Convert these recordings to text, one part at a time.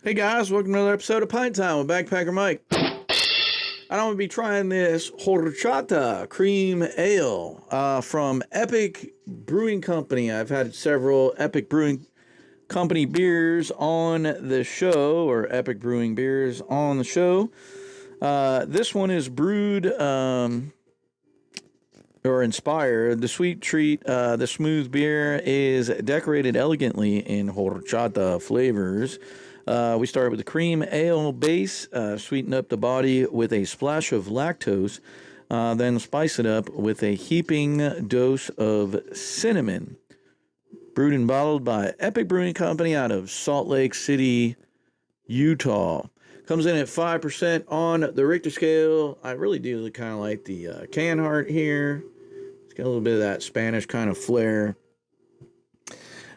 Hey guys, welcome to another episode of Pint Time with Backpacker Mike. I'm going to be trying this horchata cream ale from Epic Brewing Company. I've had several Epic Brewing Company beers on the show, or Epic Brewing beers on the show. This one is brewed or inspired. The sweet treat, the smooth beer is decorated elegantly in horchata flavors. We start with the cream ale base, sweeten up the body with a splash of lactose, then spice it up with a heaping dose of cinnamon. Brewed and bottled by Epic Brewing Company out of Salt Lake City, Utah. Comes in at 5% on the Richter scale. I really do kind of like the can heart here. It's got a little bit of that Spanish kind of flair.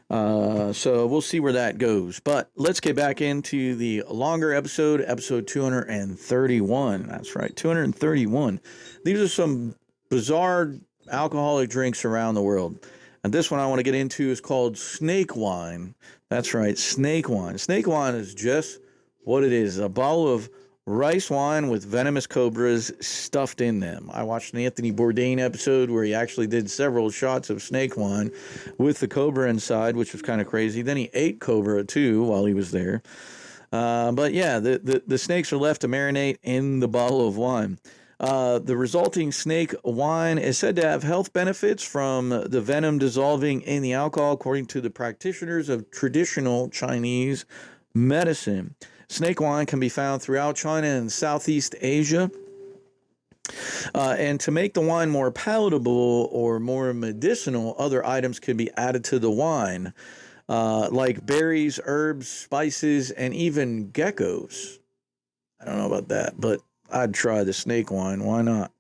So we'll see where that goes. But let's get back into the longer episode 231. That's right, 231. These are some bizarre alcoholic drinks around the world. And this one I want to get into is called snake wine. That's right, snake wine. Snake wine is just what it is, a bottle of rice wine with venomous cobras stuffed in them. I watched an Anthony Bourdain episode where he actually did several shots of snake wine with the cobra inside, which was kind of crazy. Then he ate cobra too while he was there. But yeah, the snakes are left to marinate in the bottle of wine. The resulting snake wine is said to have health benefits from the venom dissolving in the alcohol, according to the practitioners of traditional Chinese medicine. Snake wine can be found throughout China and Southeast Asia. And to make the wine more palatable or more medicinal, other items can be added to the wine, like berries, herbs, spices, and even geckos. I don't know about that, but I'd try the snake wine. Why not?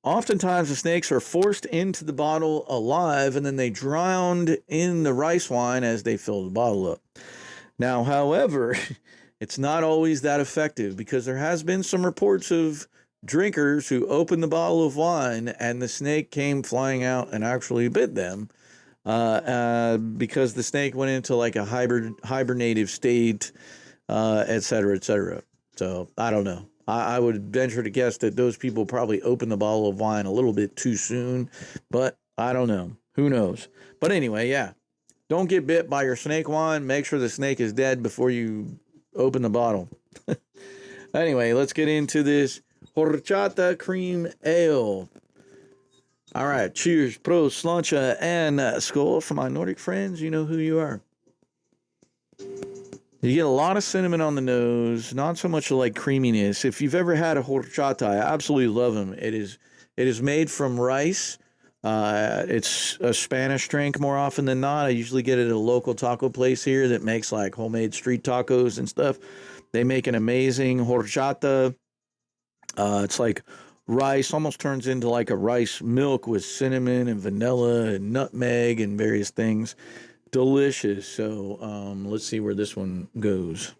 Oftentimes, the snakes are forced into the bottle alive, and then they drowned in the rice wine as they fill the bottle up. Now, however, it's not always that effective because there has been some reports of drinkers who opened the bottle of wine and the snake came flying out and actually bit them because the snake went into like a hibernative state, et cetera, et cetera. So I don't know. I would venture to guess that those people probably opened the bottle of wine a little bit too soon, but I don't know. Who knows? But anyway, yeah. Don't get bit by your snake wine. Make sure the snake is dead before you open the bottle. Anyway, let's get into this horchata cream ale. All right, cheers, prost, slancha, and skål for my Nordic friends. You know who you are. You get a lot of cinnamon on the nose, not so much like creaminess. If you've ever had a horchata, I absolutely love them. It is made from rice. It's a Spanish drink more often than not. I usually get it at a local taco place here that makes like homemade street tacos and stuff. They make an amazing horchata. It's like rice, almost turns into like a rice milk with cinnamon and vanilla and nutmeg and various things. Delicious. So let's see where this one goes.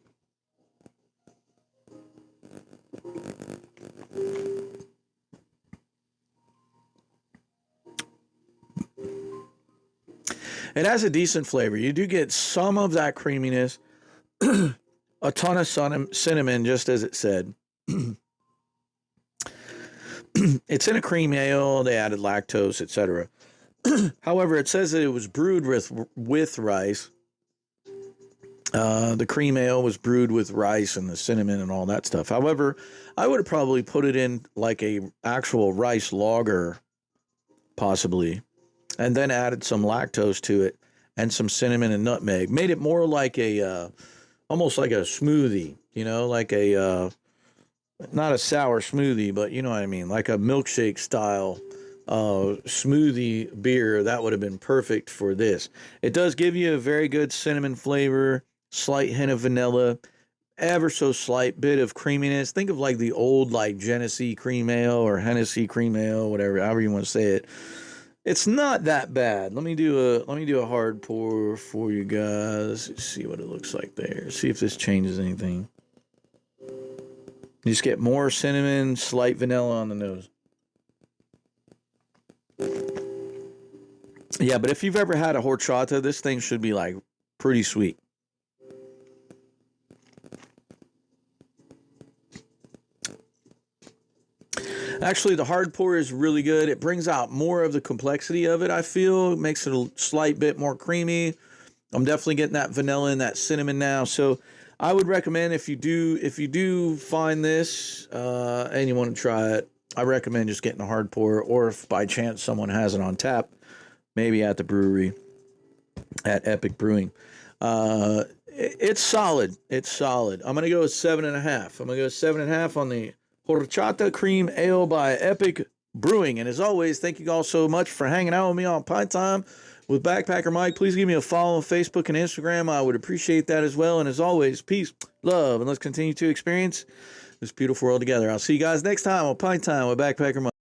It has a decent flavor. You do get some of that creaminess, a ton of cinnamon, just as it said. It's in a cream ale. They added lactose, etc. However, it says that it was brewed with rice. The cream ale was brewed with rice and the cinnamon and all that stuff. However, I would have probably put it in like a actual rice lager, possibly, and then added some lactose to it and some cinnamon and nutmeg. Made it more like a, almost like a smoothie, like a, not a sour smoothie, but you know what I mean, like a milkshake style smoothie beer. That would have been perfect for this. It does give you a very good cinnamon flavor, slight hint of vanilla, ever so slight bit of creaminess. Think of like the old like Genesee cream ale or Hennessy cream ale, whatever, however you want to say it. It's not that bad. Let me do a hard pour for you guys. Let's see what it looks like there. See if this changes anything. You just get more cinnamon, slight vanilla on the nose. Yeah, but if you've ever had a horchata, this thing should be like pretty sweet. Actually, the hard pour is really good. It brings out more of the complexity of it, I feel. It makes it a slight bit more creamy. I'm definitely getting that vanilla and that cinnamon now. So I would recommend if you do find this and you want to try it, I recommend just getting a hard pour, or if by chance someone has it on tap, maybe at the brewery at Epic Brewing. It's solid. It's solid. I'm gonna go with 7.5. I'm gonna go 7.5 on the Horchata Cream Ale by Epic Brewing. And as always, thank you all so much for hanging out with me on Pint Time with Backpacker Mike. Please give me a follow on Facebook and Instagram. I would appreciate that as well. And as always, peace, love, and let's continue to experience this beautiful world together. I'll see you guys next time on Pint Time with Backpacker Mike.